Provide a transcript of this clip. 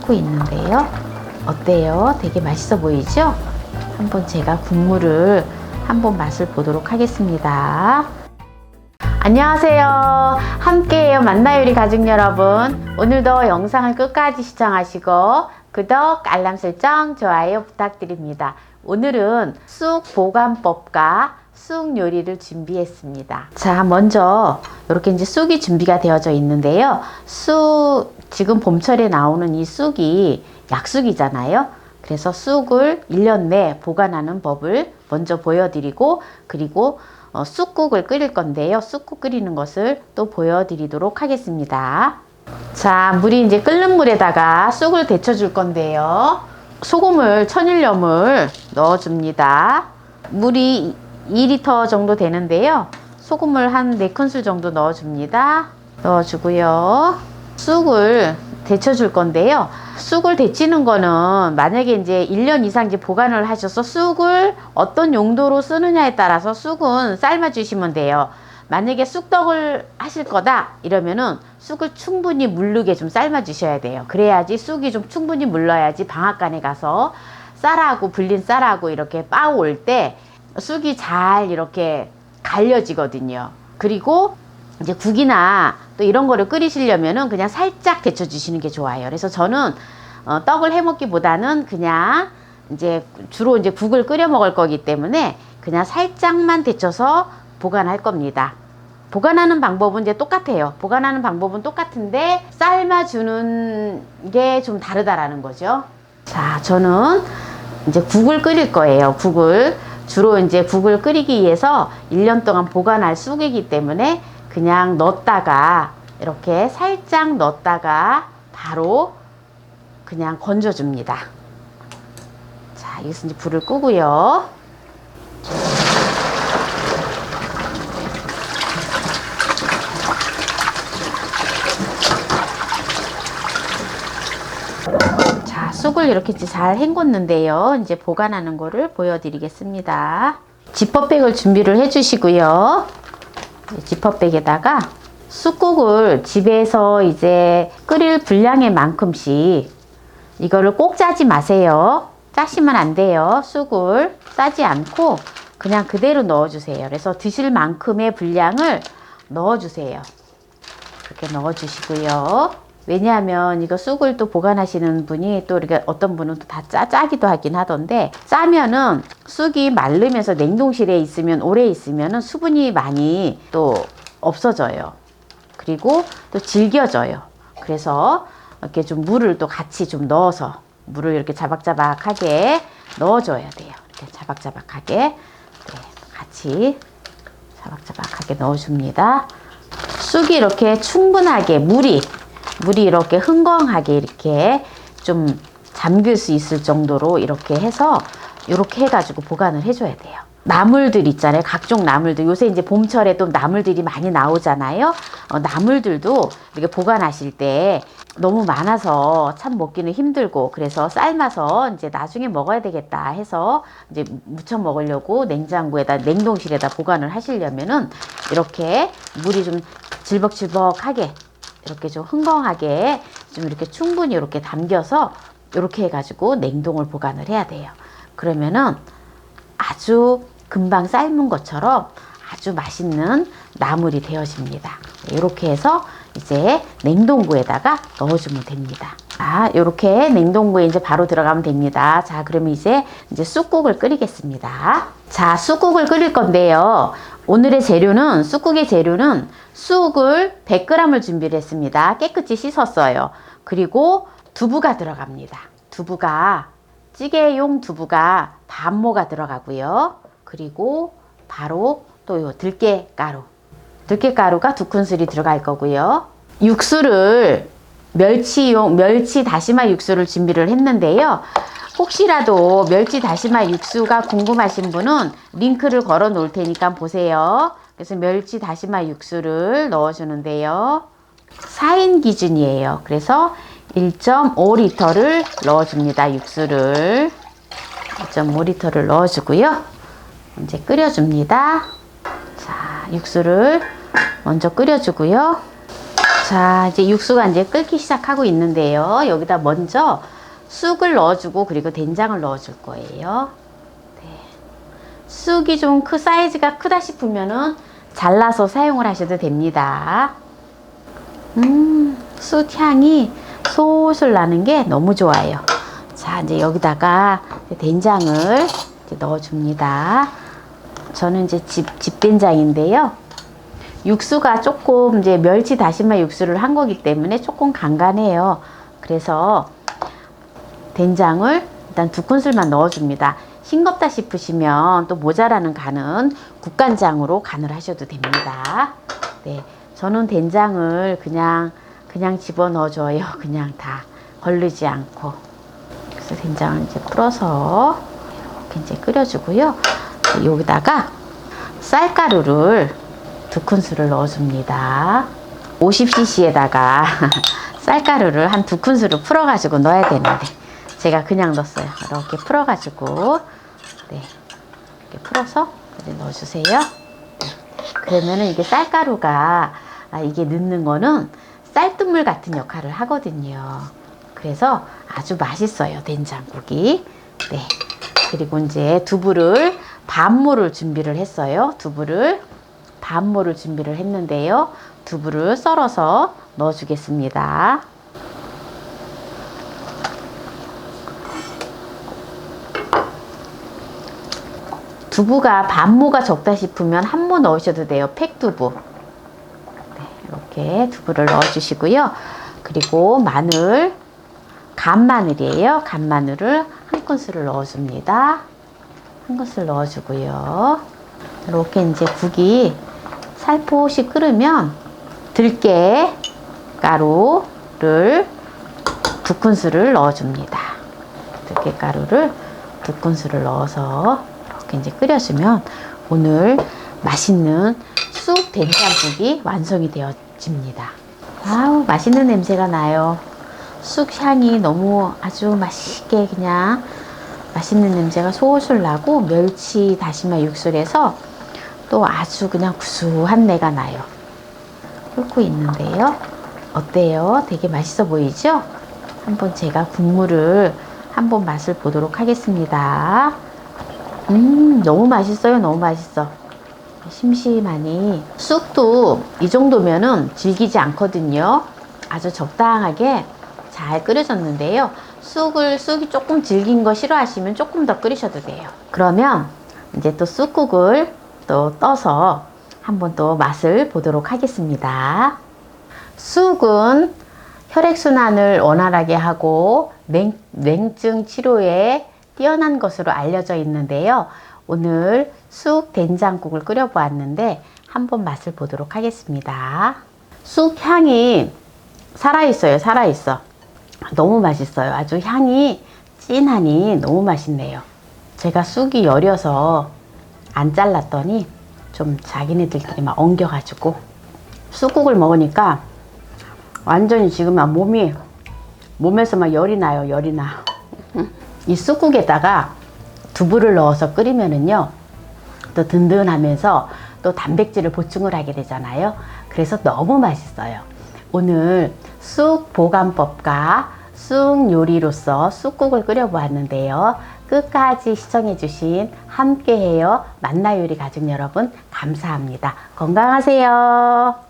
하고 있는데요. 어때요? 되게 맛있어 보이죠? 한번 제가 국물을 한번 맛을 보도록 하겠습니다. 안녕하세요. 함께해요 만나요리 가족 여러분. 오늘도 영상을 끝까지 시청하시고 구독, 알람 설정, 좋아요 부탁드립니다. 오늘은 쑥 보관법과 쑥 요리를 준비했습니다. 자, 먼저 이렇게 이제 쑥이 준비가 되어져 있는데요. 쑥, 지금 봄철에 나오는 이 쑥이 약쑥이잖아요. 그래서 쑥을 1년 내 보관하는 법을 먼저 보여드리고, 그리고 쑥국을 끓일 건데요. 쑥국 끓이는 것을 또 보여드리도록 하겠습니다. 자, 물이 이제 끓는 물에다가 쑥을 데쳐 줄 건데요. 소금을 천일염을 넣어줍니다. 물이 2리터 정도 되는데요. 소금을 한 4큰술 정도 넣어줍니다. 넣어주고요. 쑥을 데쳐 줄 건데요. 쑥을 데치는 거는 만약에 이제 1년 이상 이제 보관을 하셔서 쑥을 어떤 용도로 쓰느냐에 따라서 쑥은 삶아 주시면 돼요. 만약에 쑥떡을 하실 거다 이러면은 쑥을 충분히 물르게 좀 삶아 주셔야 돼요. 그래야지 쑥이 좀 충분히 물러야지 방앗간에 가서 쌀하고 불린 쌀하고 이렇게 빻아올 때 쑥이 잘 이렇게 갈려지거든요. 그리고 이제 국이나 또 이런 거를 끓이시려면은 그냥 살짝 데쳐 주시는 게 좋아요. 그래서 저는 떡을 해 먹기보다는 그냥 이제 주로 이제 국을 끓여 먹을 거기 때문에 그냥 살짝만 데쳐서 보관할 겁니다. 보관하는 방법은 이제 똑같아요. 보관하는 방법은 똑같은데 삶아주는 게 좀 다르다라는 거죠. 자, 저는 이제 국을 끓일 거예요. 주로 이제 국을 끓이기 위해서 1년 동안 보관할 쑥이기 때문에 그냥 넣었다가 이렇게 살짝 넣었다가 바로 그냥 건져줍니다. 자, 여기서 이제 불을 끄고요. 자, 쑥을 이렇게 잘 헹궜는데요. 이제 보관하는 거를 보여드리겠습니다. 지퍼백을 준비를 해주시고요. 지퍼백에다가 쑥국을 집에서 이제 끓일 분량의 만큼씩 이거를 꼭 짜지 마세요. 짜시면 안 돼요. 쑥을 짜지 않고 그냥 그대로 넣어주세요. 그래서 드실 만큼의 분량을 넣어주세요. 그렇게 넣어주시고요. 왜냐하면 이거 쑥을 또 보관하시는 분이 또 이렇게 어떤 분은 또 다 짜기도 하긴 하던데, 짜면은 쑥이 마르면서 냉동실에 있으면 오래 있으면은 수분이 많이 또 없어져요. 그리고 또 질겨져요. 그래서 이렇게 좀 물을 또 같이 좀 넣어서 물을 이렇게 자박자박하게 넣어줘야 돼요. 이렇게 자박자박하게, 네, 같이 자박자박하게 넣어줍니다. 쑥이 이렇게 충분하게 물이 이렇게 흥건하게 이렇게 좀 잠길 수 있을 정도로 이렇게 해서 이렇게 해가지고 보관을 해줘야 돼요. 나물들 있잖아요. 각종 나물들. 요새 이제 봄철에 또 나물들이 많이 나오잖아요. 나물들도 이렇게 보관하실 때 너무 많아서 참 먹기는 힘들고, 그래서 삶아서 이제 나중에 먹어야 되겠다 해서 이제 무쳐 먹으려고 냉동실에다 보관을 하시려면은 이렇게 물이 좀 질벅질벅하게 이렇게 좀 흥건하게 좀 이렇게 충분히 이렇게 담겨서 이렇게 해가지고 냉동을 보관을 해야 돼요. 그러면은 아주 금방 삶은 것처럼 아주 맛있는 나물이 되어집니다. 이렇게 해서 이제 냉동고에다가 넣어주면 됩니다. 자, 이렇게 냉동고에 이제 바로 들어가면 됩니다. 자, 그러면 이제 쑥국을 끓이겠습니다. 자, 쑥국을 끓일 건데요. 오늘의 재료는, 쑥국의 재료는 쑥을 100g을 준비를 했습니다. 깨끗이 씻었어요. 그리고 두부가 들어갑니다. 찌개용 두부가 반모가 들어가고요. 그리고 바로 또 요 들깨가루가 2큰술이 들어갈 거고요. 육수를 멸치 다시마 육수를 준비를 했는데요. 혹시라도 멸치 다시마 육수가 궁금하신 분은 링크를 걸어 놓을 테니까 보세요. 그래서 멸치 다시마 육수를 넣어주는데요. 4인 기준이에요. 그래서 1.5리터를 넣어줍니다. 육수를 1.5리터를 넣어주고요. 이제 끓여줍니다. 자, 육수를 먼저 끓여주고요. 자, 이제 육수가 이제 끓기 시작하고 있는데요. 여기다 먼저 쑥을 넣어주고 그리고 된장을 넣어줄 거예요. 네. 쑥이 좀 사이즈가 크다 싶으면은 잘라서 사용을 하셔도 됩니다. 쑥 향이 솔솔 나는 게 너무 좋아요. 자, 이제 여기다가 된장을 이제 넣어줍니다. 저는 이제 집된장인데요. 육수가 조금 이제 멸치 다시마 육수를 한 거기 때문에 조금 간간해요. 그래서 된장을 일단 2큰술만 넣어줍니다. 싱겁다 싶으시면 또 모자라는 간은 국간장으로 간을 하셔도 됩니다. 네, 저는 된장을 그냥 집어넣어줘요. 그냥 다 걸르지 않고. 그래서 된장을 이제 풀어서 이렇게 이제 끓여주고요. 여기다가 쌀가루를 2큰술을 넣어줍니다. 50cc에다가 쌀가루를 한 2큰술을 풀어가지고 넣어야 되는데 제가 그냥 넣었어요. 이렇게 풀어가지고 네, 이렇게 풀어서 이제 넣어주세요. 네. 그러면은 이게 쌀가루가 이게 넣는 거는 쌀뜨물 같은 역할을 하거든요. 그래서 아주 맛있어요, 된장국이. 네. 그리고 이제 두부를 반모를 준비를 했어요. 두부를 반모를 준비를 했는데요. 두부를 썰어서 넣어주겠습니다. 두부가 반모가 적다 싶으면 한 모 넣으셔도 돼요. 팩두부. 네, 이렇게 두부를 넣어주시고요. 그리고 마늘, 간마늘이에요. 간마늘을 1큰술을 넣어줍니다. 1큰술 넣어주고요. 이렇게 이제 국이 살포시 끓으면 들깨 가루를 2큰술을 넣어줍니다. 들깨 가루를 2큰술을 넣어서 이렇게 이제 끓여주면 오늘 맛있는 쑥 된장국이 완성이 되어집니다. 아우, 맛있는 냄새가 나요. 쑥 향이 너무 아주 맛있게 그냥 맛있는 냄새가 솔솔 나고 멸치 다시마 육수라서 또 아주 그냥 구수한 내가 나요. 끓고 있는데요. 어때요? 되게 맛있어 보이죠? 한번 제가 국물을 한번 맛을 보도록 하겠습니다. 너무 맛있어요. 너무 맛있어. 심심하니 쑥도 이 정도면은 질기지 않거든요. 아주 적당하게 잘 끓여졌는데요. 쑥이 조금 질긴 거 싫어하시면 조금 더 끓이셔도 돼요. 그러면 이제 또 쑥국을 또 떠서 한번 또 맛을 보도록 하겠습니다. 쑥은 혈액순환을 원활하게 하고 냉증 치료에 뛰어난 것으로 알려져 있는데요. 오늘 쑥 된장국을 끓여 보았는데 한번 맛을 보도록 하겠습니다. 쑥 향이 살아있어요. 살아있어. 너무 맛있어요. 아주 향이 진하니 너무 맛있네요. 제가 쑥이 여려서 안 잘랐더니 좀 자기네들끼리 막 엉겨가지고 쑥국을 먹으니까 완전히 지금 막 몸에서 막 열이 나요. 열이 나. 이 쑥국에다가 두부를 넣어서 끓이면은요 또 든든하면서 또 단백질을 보충을 하게 되잖아요. 그래서 너무 맛있어요. 오늘 쑥 보관법과 쑥 요리로서 쑥국을 끓여 보았는데요. 끝까지 시청해 주신 함께해요 만나요리 가족 여러분 감사합니다. 건강하세요.